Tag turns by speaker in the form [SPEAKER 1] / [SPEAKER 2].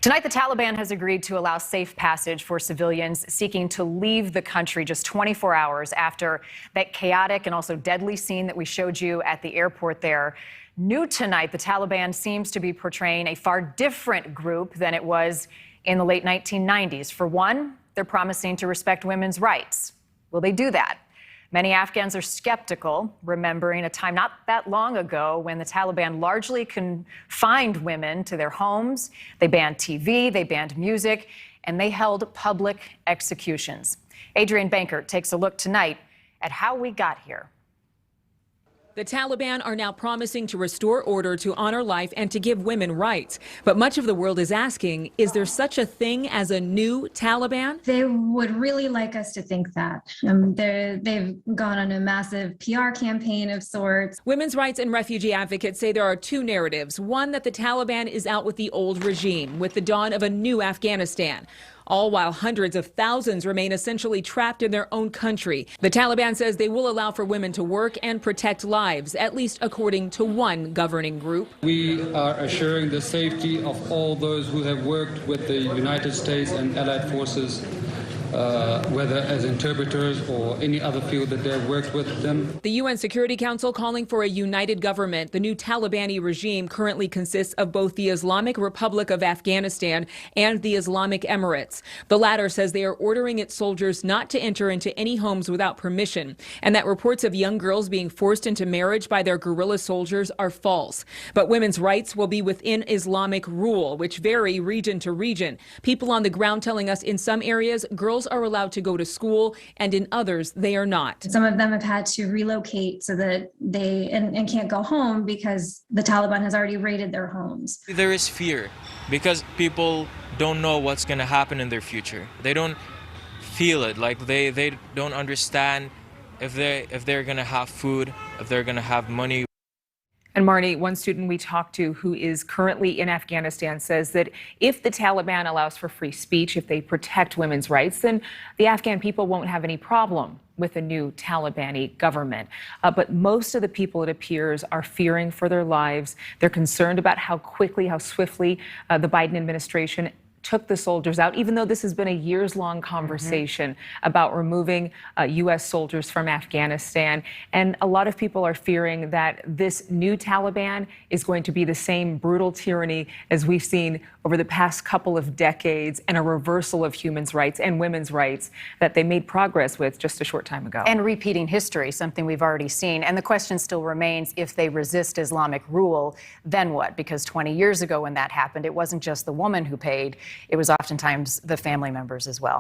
[SPEAKER 1] Tonight, the Taliban has agreed to allow safe passage for civilians seeking to leave the country just 24 hours after that chaotic and also deadly scene that we showed you at the airport there. New tonight, the Taliban seems to be portraying a far different group than it was in the late 1990s. For one, they're promising to respect women's rights. Will they do that? Many Afghans are skeptical, remembering a time not that long ago when the Taliban largely confined women to their homes. They banned TV, they banned music, and they held public executions. Adrian Bankert takes a look tonight at how we got here.
[SPEAKER 2] The Taliban are now promising to restore order, to honor life, and to give women rights. But much of the world is asking, is there such a thing as a new Taliban?
[SPEAKER 3] They would really like us to think that. They've gone on a massive PR campaign of sorts.
[SPEAKER 2] Women's rights and refugee advocates say there are two narratives. One, that the Taliban is out with the old regime, with the dawn of a new Afghanistan. All while hundreds of thousands remain essentially trapped in their own country. The Taliban says they will allow for women to work and protect lives, at least according to one governing group.
[SPEAKER 4] We are assuring the safety of all those who have worked with the United States and allied forces, whether as interpreters or any other field that they have worked with them.
[SPEAKER 2] The UN Security Council calling for a united government. The new Talibani regime currently consists of both the Islamic Republic of Afghanistan and the Islamic Emirates. The latter says they are ordering its soldiers not to enter into any homes without permission, and that reports of young girls being forced into marriage by their guerrilla soldiers are false. But women's rights will be within Islamic rule, which vary region to region. People on the ground telling us in some areas, girls are allowed to go to school, and in others, they are not.
[SPEAKER 3] Some of them have had to relocate so that they and can't go home because the Taliban has already raided their homes.
[SPEAKER 5] There is fear because people don't know what's going to happen in their future. They don't feel it, like they don't understand if they're going to have food, if they're going to have money.
[SPEAKER 2] And Marnie, one student we talked to who is currently in Afghanistan says that if the Taliban allows for free speech, if they protect women's rights, then the Afghan people won't have any problem with a new Talibani government. But most of the people, it appears, are fearing for their lives. They're concerned about how quickly, how swiftly the Biden administration took the soldiers out, even though this has been a years-long conversation about removing U.S. soldiers from Afghanistan. And a lot of people are fearing that this new Taliban is going to be the same brutal tyranny as we've seen over the past couple of decades, and a reversal of human rights and women's rights that they made progress with just a short time ago.
[SPEAKER 1] And repeating history, something we've already seen. And the question still remains, if they resist Islamic rule, then what? Because 20 years ago when that happened, it wasn't just the woman who paid. It was oftentimes the family members as well.